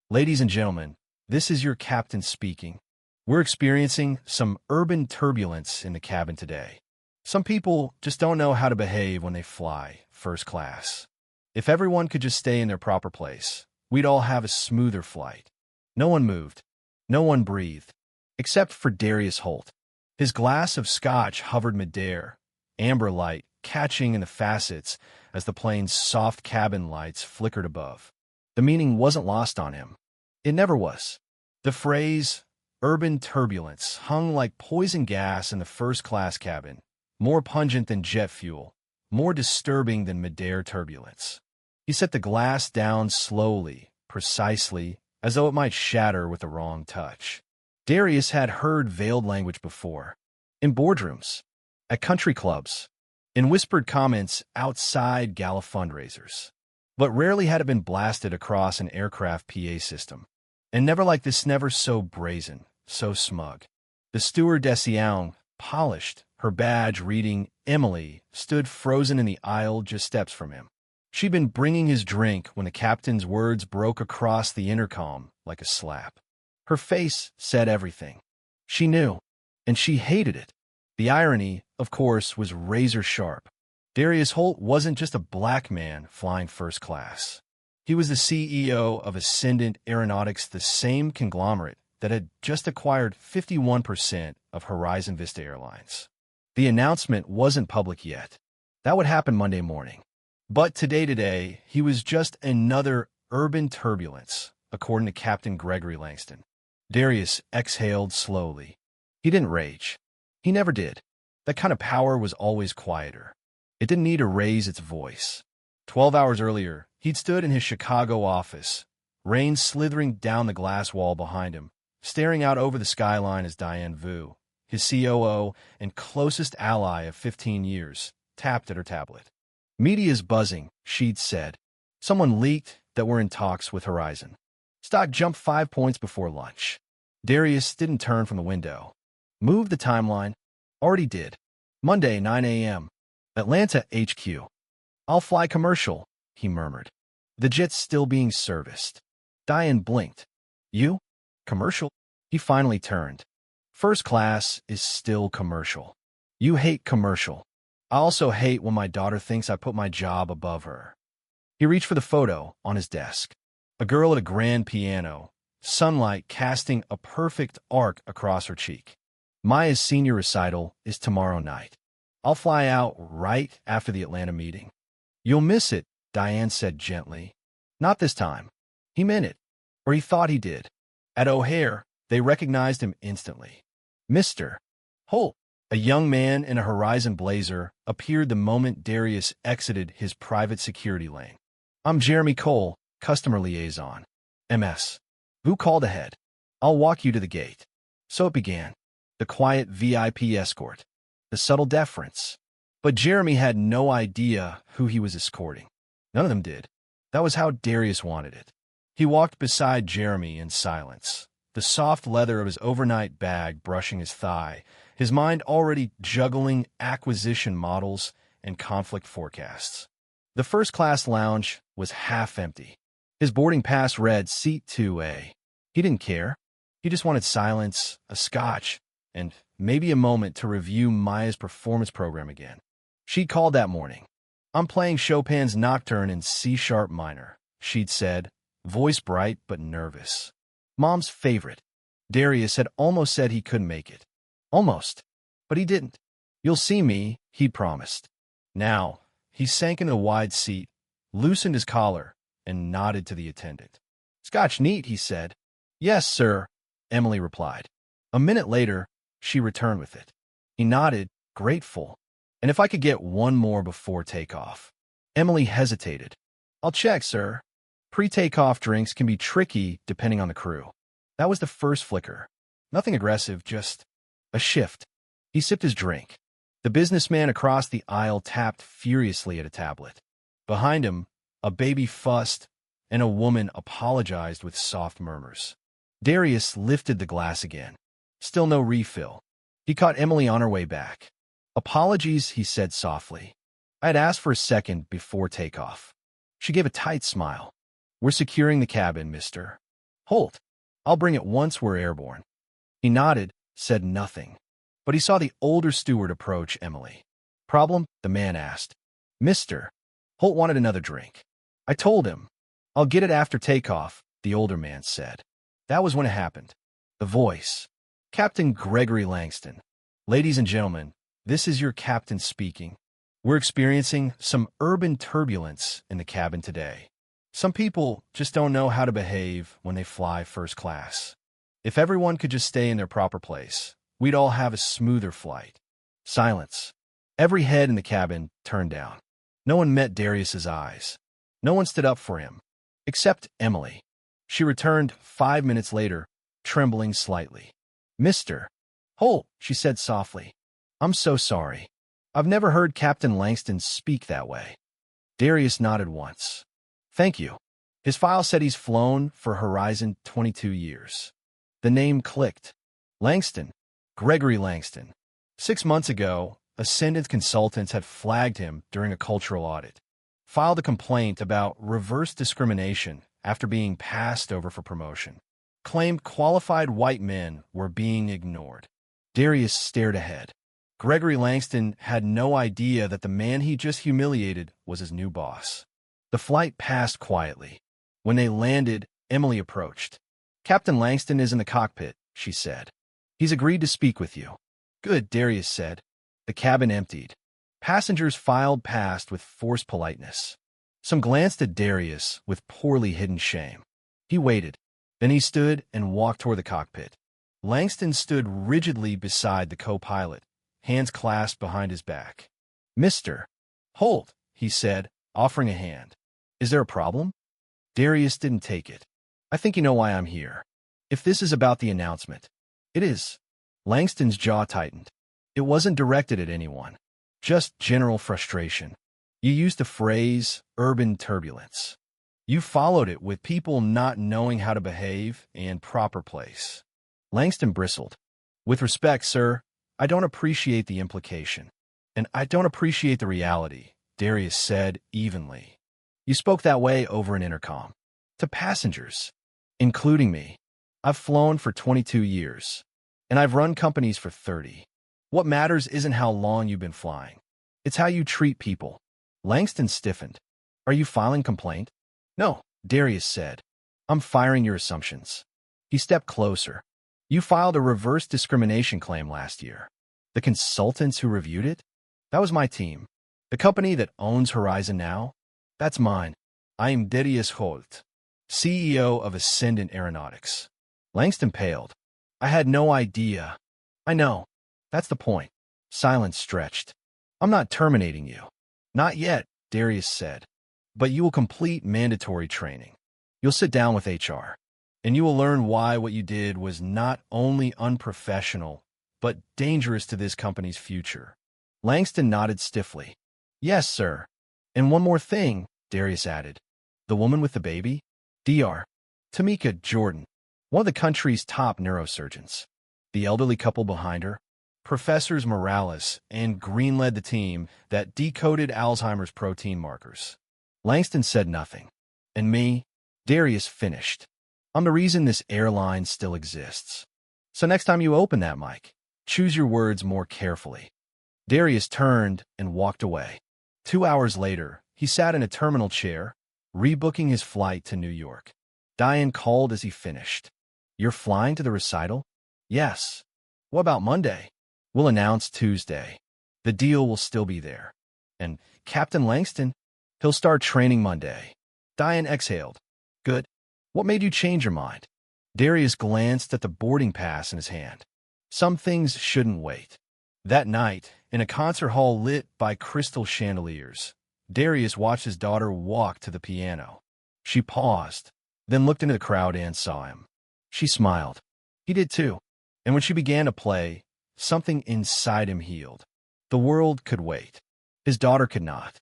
Ladies and gentlemen, this is your captain speaking. We're experiencing some urban turbulence in the cabin today. Some people just don't know how to behave when they fly first class. If everyone could just stay in their proper place, we'd all have a smoother flight. No one moved. No one breathed. Except for Darius Holt. His glass of scotch hovered midair, amber light catching in the facets as the plane's soft cabin lights flickered above. The meaning wasn't lost on him. It never was. The phrase, urban turbulence, hung like poison gas in the first-class cabin, more pungent than jet fuel, more disturbing than midair turbulence. He set the glass down slowly, precisely, as though it might shatter with the wrong touch. Darius had heard veiled language before. In boardrooms, at country clubs, in whispered comments outside gala fundraisers. But rarely had it been blasted across an aircraft PA system. And never like this, never so brazen, so smug. The stewardess, polished, her badge reading Emily, stood frozen in the aisle just steps from him. She'd been bringing his drink when the captain's words broke across the intercom like a slap. Her face said everything. She knew, and she hated it. The irony, of course, was razor sharp. Darius Holt wasn't just a black man flying first class. He was the CEO of Ascendant Aeronautics, the same conglomerate that had just acquired 51% of Horizon Vista Airlines. The announcement wasn't public yet. That would happen Monday morning. But today, he was just another urban turbulence, according to Captain Gregory Langston. Darius exhaled slowly. He didn't rage. He never did. That kind of power was always quieter. It didn't need to raise its voice. 12 hours earlier, he'd stood in his Chicago office, rain slithering down the glass wall behind him, staring out over the skyline as Diane Vu, his COO and closest ally of 15 years, tapped at her tablet. Media's buzzing, she'd said. Someone leaked that we're in talks with Horizon. Stock jumped 5 points before lunch. Darius didn't turn from the window. Move the timeline. Already did. Monday, 9 a.m. Atlanta HQ. I'll fly commercial, he murmured. The jet's still being serviced. Diane blinked. You? Commercial? He finally turned. First class is still commercial. You hate commercial. I also hate when my daughter thinks I put my job above her. He reached for the photo on his desk. A girl at a grand piano, sunlight casting a perfect arc across her cheek. Maya's senior recital is tomorrow night. I'll fly out right after the Atlanta meeting. You'll miss it, Diane said gently. Not this time. He meant it, or he thought he did. At O'Hare, they recognized him instantly. Mr. Holt, a young man in a Horizon blazer, appeared the moment Darius exited his private security lane. I'm Jeremy Cole, customer liaison. MS. Vu called ahead. I'll walk you to the gate. So it began. The quiet VIP escort. The subtle deference. But Jeremy had no idea who he was escorting. None of them did. That was how Darius wanted it. He walked beside Jeremy in silence, the soft leather of his overnight bag brushing his thigh, his mind already juggling acquisition models and conflict forecasts. The first-class lounge was half empty. His boarding pass read Seat 2A. He didn't care. He just wanted silence, a scotch, and maybe a moment to review Maya's performance program again. She'd called that morning. I'm playing Chopin's Nocturne in C-sharp minor, she'd said, voice bright but nervous. Mom's favorite. Darius had almost said he couldn't make it. Almost. But he didn't. You'll see me, he'd promised. Now, he sank into a wide seat, loosened his collar, and nodded to the attendant. Scotch neat, he said. Yes, sir, Emily replied. A minute later, she returned with it. He nodded, grateful. And if I could get one more before takeoff. Emily hesitated. I'll check, sir. Pre-takeoff drinks can be tricky depending on the crew. That was the first flicker. Nothing aggressive, just a shift. He sipped his drink. The businessman across the aisle tapped furiously at a tablet. Behind him, a baby fussed, and a woman apologized with soft murmurs. Darius lifted the glass again. Still no refill. He caught Emily on her way back. Apologies, he said softly. I had asked for a second before takeoff. She gave a tight smile. We're securing the cabin, mister. Holt, I'll bring it once we're airborne. He nodded, said nothing. But he saw the older steward approach Emily. Problem? The man asked. Mister. Holt wanted another drink. I told him. I'll get it after takeoff, the older man said. That was when it happened. The voice. Captain Gregory Langston. Ladies and gentlemen, this is your captain speaking. We're experiencing some urban turbulence in the cabin today. Some people just don't know how to behave when they fly first class. If everyone could just stay in their proper place, we'd all have a smoother flight. Silence. Every head in the cabin turned down. No one met Darius's eyes. No one stood up for him, except Emily. She returned 5 minutes later, trembling slightly. Mr. Holt, she said softly. I'm so sorry. I've never heard Captain Langston speak that way. Darius nodded once. Thank you. His file said he's flown for Horizon 22 years. The name clicked. Langston. Gregory Langston. 6 months ago, Ascendant Consultants had flagged him during a cultural audit. Filed a complaint about reverse discrimination after being passed over for promotion. Claimed qualified white men were being ignored. Darius stared ahead. Gregory Langston had no idea that the man he just humiliated was his new boss. The flight passed quietly. When they landed, Emily approached. Captain Langston is in the cockpit, she said. He's agreed to speak with you. Good, Darius said. The cabin emptied. Passengers filed past with forced politeness. Some glanced at Darius with poorly hidden shame. He waited. Then he stood and walked toward the cockpit. Langston stood rigidly beside the co-pilot, hands clasped behind his back. Mr. Holt, he said, offering a hand. Is there a problem? Darius didn't take it. I think you know why I'm here. If this is about the announcement. It is. Langston's jaw tightened. It wasn't directed at anyone. Just general frustration. You used the phrase, urban turbulence. You followed it with people not knowing how to behave in proper place. Langston bristled. With respect, sir, I don't appreciate the implication. And I don't appreciate the reality, Darius said evenly. You spoke that way over an intercom. To passengers, including me. I've flown for 22 years. And I've run companies for 30. What matters isn't how long you've been flying. It's how you treat people. Langston stiffened. Are you filing complaint? No, Darius said. I'm firing your assumptions. He stepped closer. You filed a reverse discrimination claim last year. The consultants who reviewed it? That was my team. The company that owns Horizon now? That's mine. I am Darius Holt, CEO of Ascendant Aeronautics. Langston paled. I had no idea. I know. That's the point. Silence stretched. I'm not terminating you. Not yet, Darius said. But you will complete mandatory training. You'll sit down with HR. And you will learn why what you did was not only unprofessional, but dangerous to this company's future. Langston nodded stiffly. Yes, sir. And one more thing, Darius added. The woman with the baby? Dr. Tamika Jordan, one of the country's top neurosurgeons. The elderly couple behind her? Professors Morales and Green led the team that decoded Alzheimer's protein markers. Langston said nothing. And me? Darius finished. I'm the reason this airline still exists. So next time you open that mic, choose your words more carefully. Darius turned and walked away. 2 hours later, he sat in a terminal chair, rebooking his flight to New York. Diane called as he finished. You're flying to the recital? Yes. What about Monday? We'll announce Tuesday. The deal will still be there. And Captain Langston? He'll start training Monday. Diane exhaled. Good. What made you change your mind? Darius glanced at the boarding pass in his hand. Some things shouldn't wait. That night, in a concert hall lit by crystal chandeliers, Darius watched his daughter walk to the piano. She paused, then looked into the crowd and saw him. She smiled. He did too. And when she began to play, something inside him healed. The world could wait. His daughter could not.